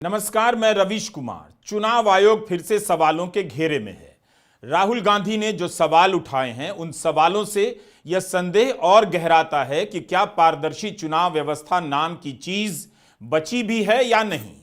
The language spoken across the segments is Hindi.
नमस्कार, मैं रवीश कुमार। चुनाव आयोग फिर से सवालों के घेरे में है। राहुल गांधी ने जो सवाल उठाए हैं उन सवालों से यह संदेह और गहराता है कि क्या पारदर्शी चुनाव व्यवस्था नाम की चीज बची भी है या नहीं।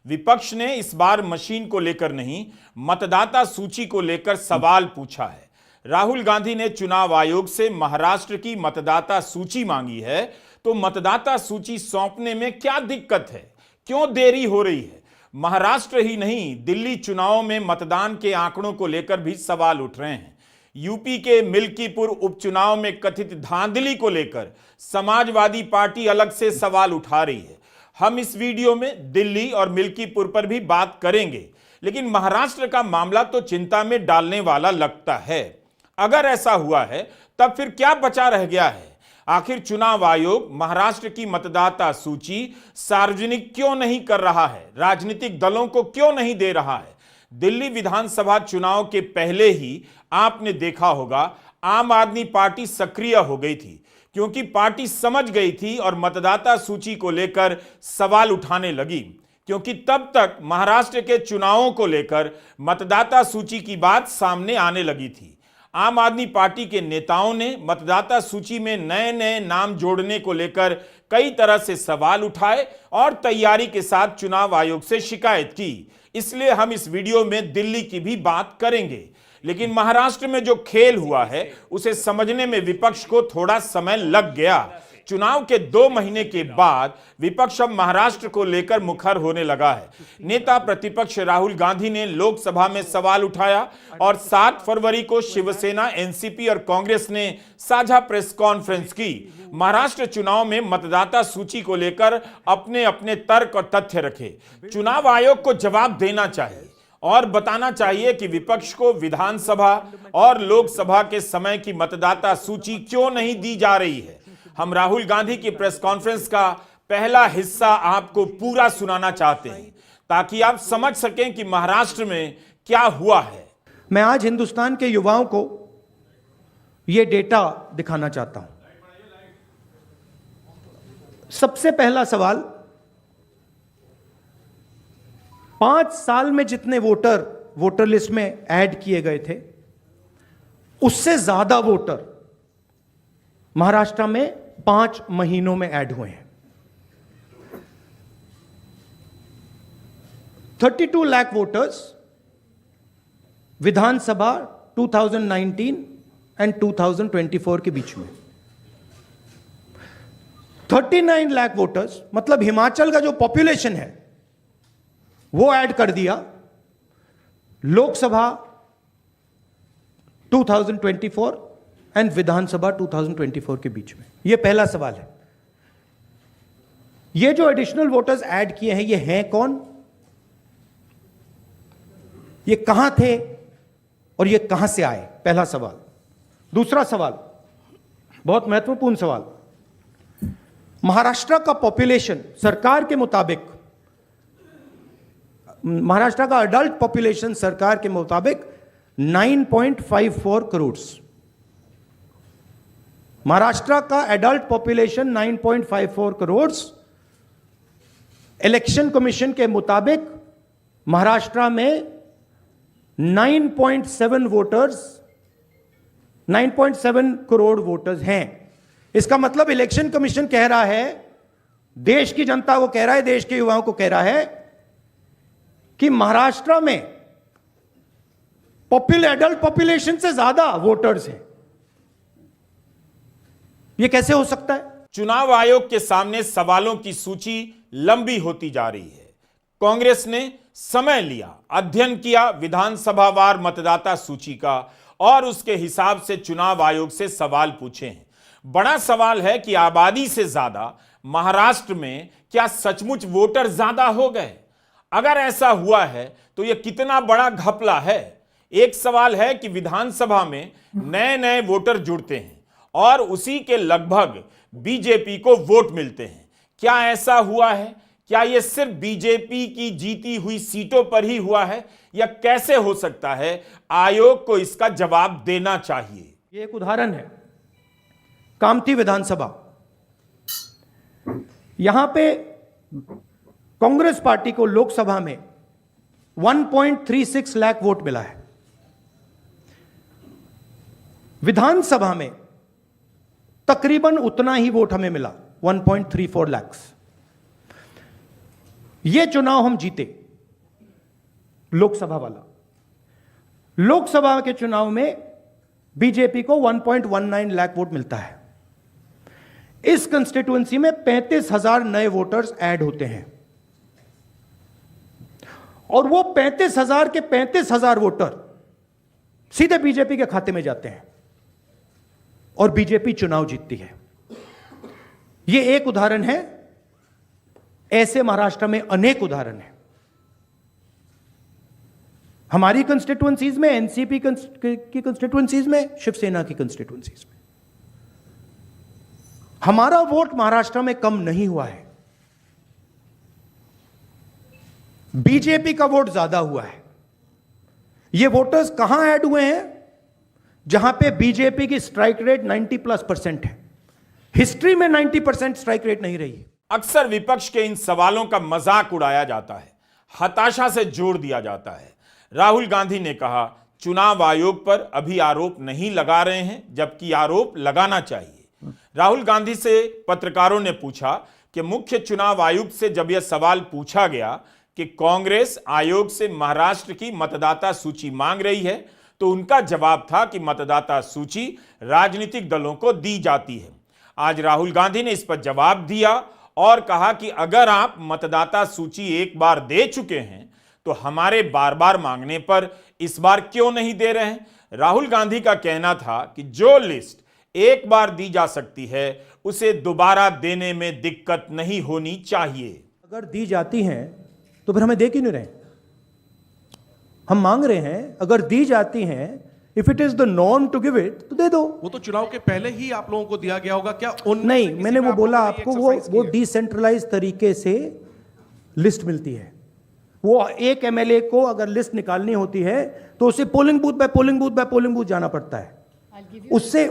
विपक्ष ने इस बार मशीन को लेकर नहीं, मतदाता सूची को लेकर सवाल पूछा है। राहुल गांधी ने चुनाव आयोग से महाराष्ट्र की मतदाता सूची मांगी है, तो मतदाता सूची सौंपने में क्या दिक्कत है, क्यों देरी हो रही है। महाराष्ट्र ही नहीं, दिल्ली चुनाव में मतदान के आंकड़ों को लेकर भी सवाल उठ रहे हैं। यूपी के मिल्कीपुर उपचुनाव में कथित धांधली को लेकर समाजवादी पार्टी अलग से सवाल उठा रही है। हम इस वीडियो में दिल्ली और मिल्कीपुर पर भी बात करेंगे, लेकिन महाराष्ट्र का मामला तो चिंता में डालने वाला लगता है। अगर ऐसा हुआ है तब फिर क्या बचा रह गया है। आखिर चुनाव आयोग महाराष्ट्र की मतदाता सूची सार्वजनिक क्यों नहीं कर रहा है, राजनीतिक दलों को क्यों नहीं दे रहा है। दिल्ली विधानसभा चुनाव के पहले ही आपने देखा होगा आम आदमी पार्टी सक्रिय हो गई थी, क्योंकि पार्टी समझ गई थी और मतदाता सूची को लेकर सवाल उठाने लगी, क्योंकि तब तक महाराष्ट्र के चुनावों को लेकर मतदाता सूची की बात सामने आने लगी थी। आम आदमी पार्टी के नेताओं ने मतदाता सूची में नए नए नाम जोड़ने को लेकर कई तरह से सवाल उठाए और तैयारी के साथ चुनाव आयोग से शिकायत की। इसलिए हम इस वीडियो में दिल्ली की भी बात करेंगे, लेकिन महाराष्ट्र में जो खेल हुआ है उसे समझने में विपक्ष को थोड़ा समय लग गया। चुनाव के 2 महीने के बाद विपक्ष अब महाराष्ट्र को लेकर मुखर होने लगा है। नेता प्रतिपक्ष राहुल गांधी ने लोकसभा में सवाल उठाया और 7 फरवरी को शिवसेना, एनसीपी और कांग्रेस ने साझा प्रेस कॉन्फ्रेंस की। महाराष्ट्र चुनाव में मतदाता सूची को लेकर अपने अपने तर्क और तथ्य रखे। चुनाव आयोग को जवाब देना चाहिए और बताना चाहिए कि विपक्ष को विधानसभा और लोकसभा के समय की मतदाता सूची क्यों नहीं दी जा रही है। हम राहुल गांधी की प्रेस कॉन्फ्रेंस का पहला हिस्सा आपको पूरा सुनाना चाहते हैं, ताकि आप समझ सकें कि महाराष्ट्र में क्या हुआ है। मैं आज हिंदुस्तान के युवाओं को यह डेटा दिखाना चाहता हूं। सबसे पहला सवाल, 5 साल में जितने वोटर लिस्ट में ऐड किए गए थे, उससे ज्यादा वोटर महाराष्ट्र में 5 महीनों में ऐड हुए हैं। 32 लाख वोटर्स विधानसभा 2019 एंड 2024 के बीच में। 39 लाख वोटर्स, मतलब हिमाचल का जो पॉपुलेशन है वो ऐड कर दिया लोकसभा 2024 एंड विधानसभा 2024 के बीच में। यह पहला सवाल है। ये जो एडिशनल वोटर्स ऐड किए हैं, ये हैं कौन, ये कहां थे और ये कहां से आए, पहला सवाल। दूसरा सवाल, बहुत महत्वपूर्ण सवाल, महाराष्ट्र का पॉपुलेशन सरकार के मुताबिक, महाराष्ट्र का अडल्ट पॉपुलेशन सरकार के मुताबिक 9.54 करोड़। महाराष्ट्र का adult population 9.54 crore. Election commission के मुताबिक महाराष्ट्र में 9.7 करोड़ वोटर्स हैं। इसका मतलब इलेक्शन कमीशन कह रहा है, देश की जनता को कह रहा है, देश के युवाओं को कह रहा है कि महाराष्ट्र में एडल्ट पॉपुलेशन से ज्यादा वोटर्स हैं। यह कैसे हो सकता है? चुनाव आयोग के सामने सवालों की सूची लंबी होती जा रही है। कांग्रेस ने समय लिया, अध्ययन किया विधानसभावार मतदाता सूची का और उसके हिसाब से चुनाव आयोग से सवाल पूछे हैं। बड़ा सवाल है कि आबादी से ज्यादा महाराष्ट्र में क्या सचमुच वोटर ज्यादा हो गए? अगर ऐसा हुआ है तो यह कितना बड़ा घपला है। एक सवाल है कि विधानसभा में नए नए वोटर जुड़ते हैं और उसी के लगभग बीजेपी को वोट मिलते हैं। क्या ऐसा हुआ है? क्या यह सिर्फ बीजेपी की जीती हुई सीटों पर ही हुआ है या कैसे हो सकता है? आयोग को इसका जवाब देना चाहिए। यह एक उदाहरण है, कामठी विधानसभा। यहां पे कांग्रेस पार्टी को लोकसभा में 1.36 लाख वोट मिला है, विधानसभा में तकरीबन उतना ही वोट हमें मिला, 1.34 लाख। यह चुनाव हम जीते, लोकसभा वाला। लोकसभा के चुनाव में बीजेपी को 1.19 लाख वोट मिलता है। इस कंस्टिट्यूएंसी में 35,000 नए वोटर्स ऐड होते हैं और वो 35,000 के 35,000 वोटर सीधे बीजेपी के खाते में जाते हैं और बीजेपी चुनाव जीतती है। यह एक उदाहरण है, ऐसे महाराष्ट्र में अनेक उदाहरण हैं। हमारी कंस्टिट्यूएंसीज में, एनसीपी की कंस्टिट्यूएंसीज में, शिवसेना की कंस्टिट्यूएंसीज में हमारा वोट महाराष्ट्र में कम नहीं हुआ है, बीजेपी का वोट ज्यादा हुआ है। ये वोटर्स कहां ऐड हुए हैं? जहां पे बीजेपी की स्ट्राइक रेट 90+% है। हिस्ट्री में 90% स्ट्राइक रेट नहीं रही। अक्सर विपक्ष के इन सवालों का मजाक उड़ाया जाता है, हताशा से जोड़ दिया जाता है। राहुल गांधी ने कहा चुनाव आयोग पर अभी आरोप नहीं लगा रहे हैं, जबकि आरोप लगाना चाहिए। राहुल गांधी से पत्रकारों ने पूछा कि मुख्य चुनाव आयुक्त से जब यह सवाल पूछा गया कि कांग्रेस आयोग से महाराष्ट्र की मतदाता सूची मांग रही है, तो उनका जवाब था कि मतदाता सूची राजनीतिक दलों को दी जाती है। आज राहुल गांधी ने इस पर जवाब दिया और कहा कि अगर आप मतदाता सूची एक बार दे चुके हैं तो हमारे बार बार मांगने पर इस बार क्यों नहीं दे रहे हैं। राहुल गांधी का कहना था कि जो लिस्ट एक बार दी जा सकती है उसे दोबारा देने में दिक्कत नहीं होनी चाहिए। अगर दी जाती हैं तो फिर हमें दे क्यों नहीं रहे? हम मांग रहे हैं, अगर दी जाती हैं, if it is the norm to give it, तो दे दो। वो तो चुनाव के पहले ही आप लोगों को दिया गया होगा क्या? नहीं, मैंने वो बोला आपको, वो डिसेंट्रलाइज तरीके से लिस्ट मिलती है। वो एक एमएलए को अगर लिस्ट निकालनी होती है तो उसे polling booth by polling booth by polling booth जाना पड़ता है। उससे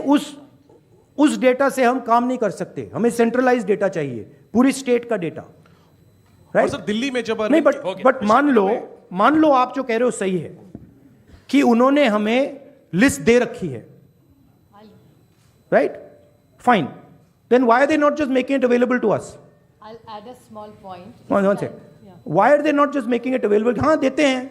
उस डेटा से हम काम नहीं कर सकते, हमें सेंट्रलाइज डेटा चाहिए, पूरी स्टेट का डेटा, राइट? सर दिल्ली में जब नहीं, बट मान लो आप जो कह रहे हो सही है कि उन्होंने हमें लिस्ट दे रखी है, right? Fine, then why are they not just making it available to us? I'll add a small point. One second. Why are they not just making it available? हाँ देते हैं,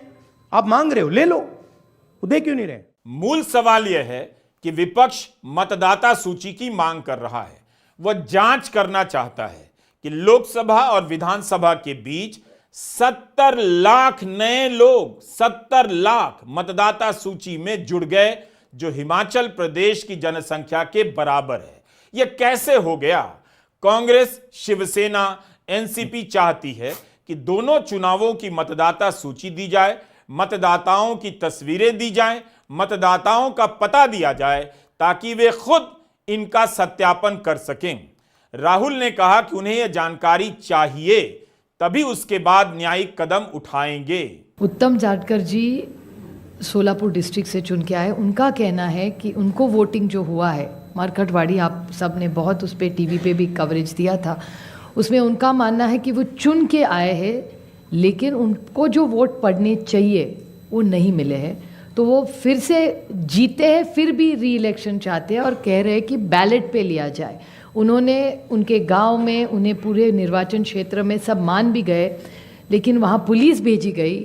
आप मांग रहे हो, ले लो, वो दे क्यों नहीं रहे? मूल सवाल यह है कि विपक्ष मतदाता सूची की मांग कर रहा है। वह जांच करना चाहता है कि लोकसभा और विधानसभा के बीच 70 लाख नए लोग, 70 लाख मतदाता सूची में जुड़ गए, जो हिमाचल प्रदेश की जनसंख्या के बराबर है। यह कैसे हो गया? कांग्रेस, शिवसेना, एनसीपी चाहती है कि दोनों चुनावों की मतदाता सूची दी जाए, मतदाताओं की तस्वीरें दी जाएं, मतदाताओं का पता दिया जाए, ताकि वे खुद इनका सत्यापन कर सकें। राहुल ने कहा कि उन्हें यह जानकारी चाहिए, तभी उसके बाद न्यायिक कदम उठाएंगे। उत्तम जानकर जी सोलापुर डिस्ट्रिक्ट से चुन के आए। उनका कहना है कि उनको वोटिंग जो हुआ है मारकटवाड़ी, आप सब ने बहुत उस पर टीवी पे भी कवरेज दिया था, उसमें उनका मानना है कि वो चुन के आए हैं, लेकिन उनको जो वोट पड़ने चाहिए वो नहीं मिले हैं, तो वो फिर से जीते हैं, फिर भी री इलेक्शन चाहते हैं और कह रहे हैं कि बैलेट पे लिया जाए। उन्होंने उनके गांव में, उन्हें पूरे निर्वाचन क्षेत्र में सब मान भी गए, लेकिन वहाँ पुलिस भेजी गई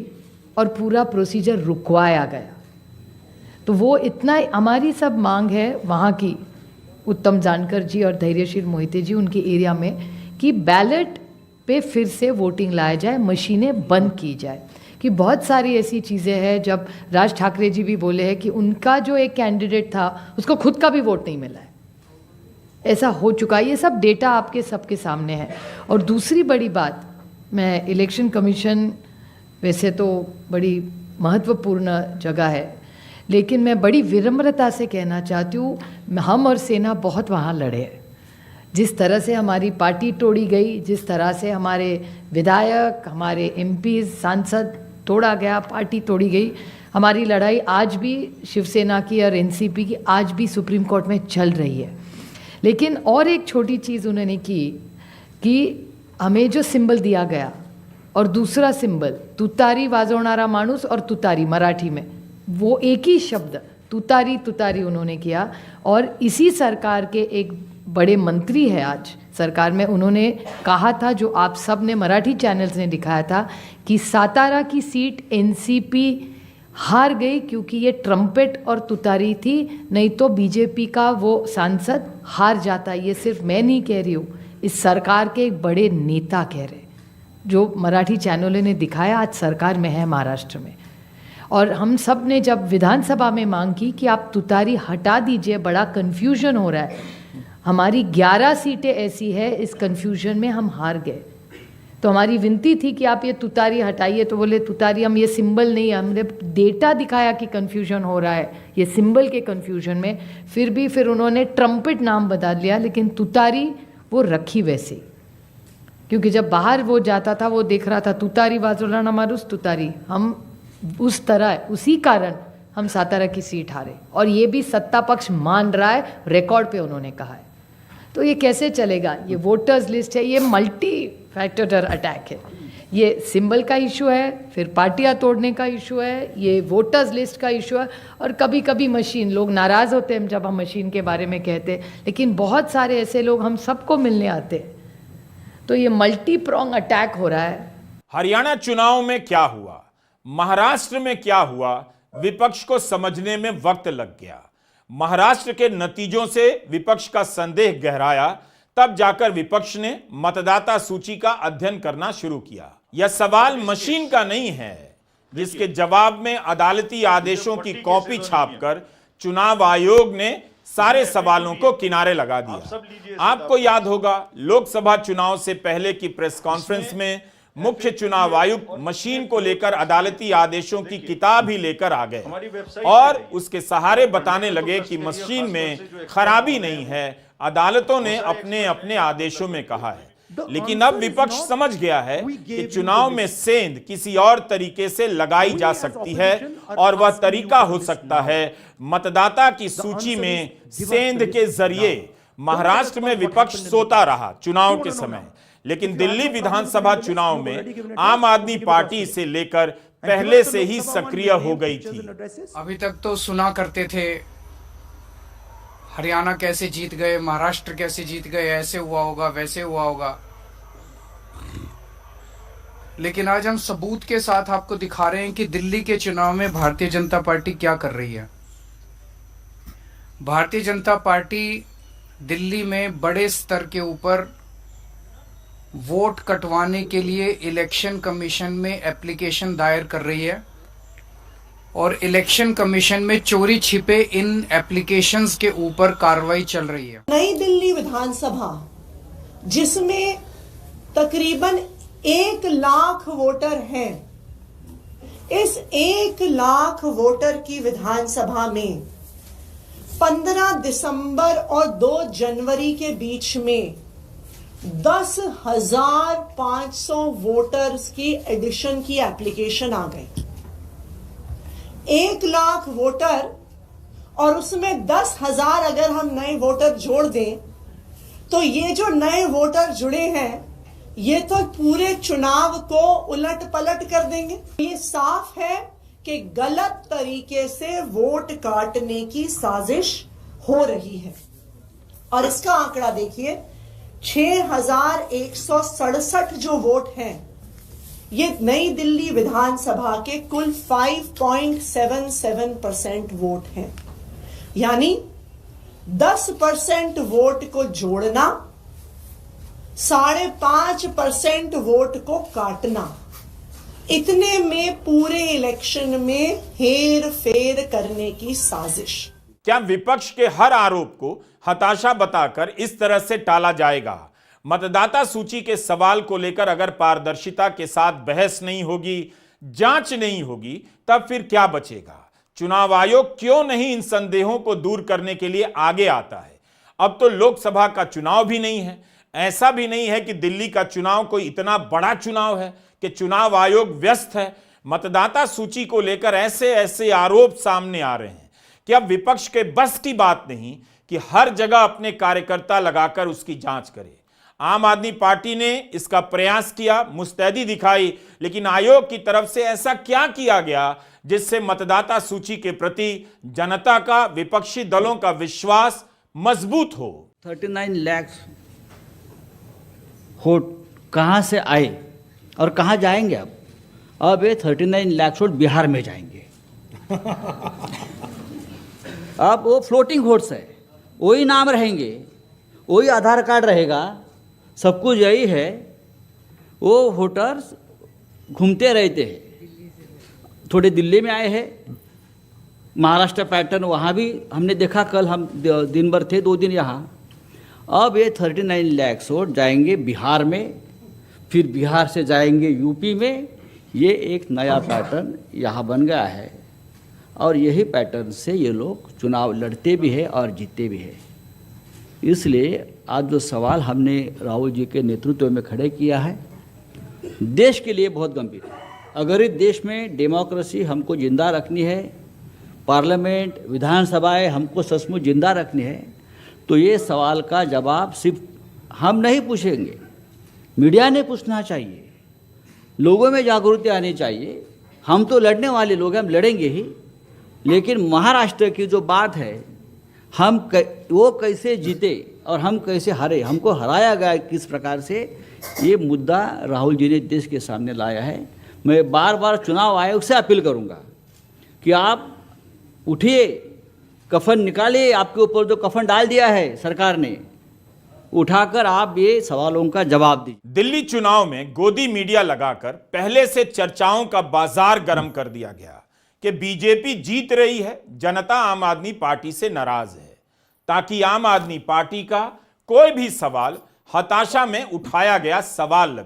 और पूरा प्रोसीजर रुकवाया गया। तो वो इतना, हमारी सब मांग है वहाँ की, उत्तम जानकर जी और धैर्यशील मोहिते जी उनके एरिया में, कि बैलेट पे फिर से वोटिंग लाया जाए, मशीनें बंद की जाए। कि बहुत सारी ऐसी चीज़ें हैं, जब राज ठाकरे जी भी बोले हैं कि उनका जो एक कैंडिडेट था उसको खुद का भी वोट नहीं मिला है, ऐसा हो चुका है। ये सब डेटा आपके सबके सामने है। और दूसरी बड़ी बात, मैं इलेक्शन कमीशन वैसे तो बड़ी महत्वपूर्ण जगह है, लेकिन मैं बड़ी विनम्रता से कहना चाहती हूँ, हम और सेना बहुत वहाँ लड़े हैं। जिस तरह से हमारी पार्टी तोड़ी गई, जिस तरह से हमारे विधायक, हमारे एमपी, सांसद तोड़ा गया, पार्टी तोड़ी गई, हमारी लड़ाई आज भी शिवसेना की और एनसीपी की आज भी सुप्रीम कोर्ट में चल रही है। लेकिन और एक छोटी चीज़ उन्होंने की कि हमें जो सिंबल दिया गया और दूसरा सिंबल तुतारी वाजवणारा माणूस और तुतारी मराठी में, वो एक ही शब्द तुतारी तुतारी उन्होंने किया। और इसी सरकार के एक बड़े मंत्री है आज सरकार में, उन्होंने कहा था, जो आप सब ने मराठी चैनल्स ने दिखाया था, कि सातारा की सीट एनसीपी हार गई क्योंकि ये ट्रम्पेट और तुतारी थी, नहीं तो बीजेपी का वो सांसद हार जाता। ये सिर्फ मैं नहीं कह रही हूँ, इस सरकार के एक बड़े नेता कह रहे, जो मराठी चैनलों ने दिखाया आज सरकार में है महाराष्ट्र में। और हम सब ने जब विधानसभा में मांग की कि आप तुतारी हटा दीजिए, बड़ा कन्फ्यूजन हो रहा है, हमारी 11 सीटें ऐसी है, इस कन्फ्यूजन में हम हार गए। तो हमारी विनती थी कि आप ये तुतारी हटाइए, तो बोले तुतारी हम ये सिंबल नहीं, हमने डेटा दिखाया कि कन्फ्यूजन हो रहा है ये सिंबल के कन्फ्यूजन में, फिर उन्होंने ट्रम्पेट नाम बदल लिया, लेकिन तुतारी वो रखी वैसे, क्योंकि जब बाहर वो जाता था वो देख रहा था तुतारी वाजवणारा माणूस तुतारी, हम उस तरह उसी कारण हम सातारा की सीट हारे। और ये भी सत्ता पक्ष मान रहा है, रिकॉर्ड पे उन्होंने कहा है। तो ये कैसे चलेगा? ये वोटर्स लिस्ट है, ये मल्टी फैक्टर अटैक है, ये सिंबल का इशू है, फिर पार्टियां तोड़ने का इशू है, ये वोटर्स लिस्ट का इशू है, और कभी कभी मशीन, लोग नाराज़ होते हैं जब हम मशीन के बारे में कहते हैं, लेकिन बहुत सारे ऐसे लोग हम सबको मिलने आते हैं। तो ये मल्टी प्रोंग अटैक हो रहा है। हरियाणा चुनाव में क्या हुआ, महाराष्ट्र में क्या हुआ, विपक्ष को समझने में वक्त लग गया। महाराष्ट्र के नतीजों से विपक्ष का संदेह गहराया, तब जाकर विपक्ष ने मतदाता सूची का अध्ययन करना शुरू किया। यह सवाल मशीन का नहीं है, जिसके जवाब में अदालती आदेशों की कॉपी छापकर चुनाव आयोग ने सारे सवालों को किनारे लगा दिया। आपको याद होगा, लोकसभा चुनाव से पहले की प्रेस कॉन्फ्रेंस में मुख्य चुनाव आयुक्त मशीन को लेकर अदालती आदेशों की किताब ही लेकर आ गए और उसके सहारे बताने लगे कि मशीन में खराबी नहीं है, अदालतों ने अपने अपने आदेशों में कहा है। लेकिन अब विपक्ष समझ गया है कि चुनाव में सेंध किसी और तरीके से लगाई जा सकती है, और वह तरीका हो सकता है मतदाता की सूची में सेंध के जरिए। महाराष्ट्र में विपक्ष सोता रहा चुनाव के समय, लेकिन दिल्ली विधानसभा चुनाव में आम आदमी पार्टी से लेकर पहले से ही सक्रिय हो गई थी। अभी तक तो सुना करते थे हरियाणा कैसे जीत गए, महाराष्ट्र कैसे जीत गए, ऐसे हुआ होगा वैसे हुआ होगा, लेकिन आज हम सबूत के साथ आपको दिखा रहे हैं कि दिल्ली के चुनाव में भारतीय जनता पार्टी क्या कर रही है। भारतीय जनता पार्टी दिल्ली में बड़े स्तर के ऊपर वोट कटवाने के लिए इलेक्शन कमीशन में एप्लीकेशन दायर कर रही है, और इलेक्शन कमीशन में चोरी छिपे इन एप्लीकेशंस के ऊपर कार्रवाई चल रही है। नई दिल्ली विधानसभा, जिसमें तकरीबन 1 लाख वोटर हैं, इस 1 लाख वोटर की विधानसभा में 15 दिसंबर और 2 जनवरी के बीच में 10,500 वोटर्स की एडिशन की एप्लीकेशन आ गई। 1 लाख वोटर और उसमें 10,000 अगर हम नए वोटर जोड़ दें, तो ये जो नए वोटर जुड़े हैं, ये तो पूरे चुनाव को उलट पलट कर देंगे। ये साफ है कि गलत तरीके से वोट काटने की साजिश हो रही है। और इसका आंकड़ा देखिए, 6,167 जो वोट हैं, ये नई दिल्ली विधानसभा के कुल 5.77% वोट हैं। यानी 10% वोट को जोड़ना, 5.5% वोट को काटना, इतने में पूरे इलेक्शन में हेर फेर करने की साजिश। क्या विपक्ष के हर आरोप को हताशा बताकर इस तरह से टाला जाएगा? मतदाता सूची के सवाल को लेकर अगर पारदर्शिता के साथ बहस नहीं होगी, जांच नहीं होगी, तब फिर क्या बचेगा? चुनाव आयोग क्यों नहीं इन संदेहों को दूर करने के लिए आगे आता है? अब तो लोकसभा का चुनाव भी नहीं है, ऐसा भी नहीं है कि दिल्ली का चुनाव कोई इतना बड़ा चुनाव है कि चुनाव आयोग व्यस्त है। मतदाता सूची को लेकर ऐसे ऐसे आरोप सामने आ रहे हैं कि अब विपक्ष के बस की बात नहीं कि हर जगह अपने कार्यकर्ता लगाकर उसकी जांच करे। आम आदमी पार्टी ने इसका प्रयास किया, मुस्तैदी दिखाई, लेकिन आयोग की तरफ से ऐसा क्या किया गया जिससे मतदाता सूची के प्रति जनता का, विपक्षी दलों का विश्वास मजबूत हो? 39 लाख वोट कहाँ से आए और कहाँ जाएंगे? अब ये 39 लाख वोट बिहार में जाएंगे। अब वो फ्लोटिंग वोट्स है, वही नाम रहेंगे, वही आधार कार्ड रहेगा, सब कुछ यही है। वो वोटर्स घूमते रहते हैं, थोड़े दिल्ली में आए हैं, महाराष्ट्र पैटर्न वहाँ भी हमने देखा, कल हम दिन भर थे 2 दिन यहाँ। अब ये 39 लाख वोट जाएंगे बिहार में, फिर बिहार से जाएंगे यूपी में। ये एक नया पैटर्न यहाँ बन गया है और यही पैटर्न से ये लोग चुनाव लड़ते भी हैं और जीतते भी हैं। इसलिए आज जो सवाल हमने राहुल जी के नेतृत्व में खड़े किया है, देश के लिए बहुत गंभीर है। अगर इस देश में डेमोक्रेसी हमको जिंदा रखनी है, पार्लियामेंट, विधानसभाएं हमको सचमुच जिंदा रखनी है, तो ये सवाल का जवाब सिर्फ हम नहीं पूछेंगे, मीडिया ने पूछना चाहिए, लोगों में जागृति आनी चाहिए। हम तो लड़ने वाले लोग हैं, हम लड़ेंगे ही, लेकिन महाराष्ट्र की जो बात है, वो कैसे जीते और हम कैसे हारे, हमको हराया गया किस प्रकार से, ये मुद्दा राहुल जी ने देश के सामने लाया है। मैं बार बार चुनाव आयोग से अपील करूंगा कि आप उठिए, कफन निकालिए, आपके ऊपर जो कफन डाल दिया है सरकार ने, उठाकर आप ये सवालों का जवाब दीजिए। दिल्ली चुनाव में गोदी मीडिया लगाकर पहले से चर्चाओं का बाजार गर्म कर दिया गया कि बीजेपी जीत रही है, जनता आम आदमी पार्टी से नाराज है, ताकि आम आदमी पार्टी का कोई भी सवाल हताशा में उठाया गया सवाल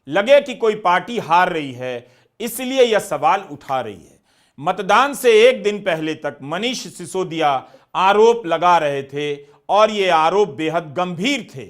लगे कि कोई पार्टी हार रही है, इसलिए यह सवाल उठा रही है। मतदान से एक दिन पहले तक मनीष सिसोदिया आरोप लगा रहे थे और ये आरोप बेहद गंभीर थे।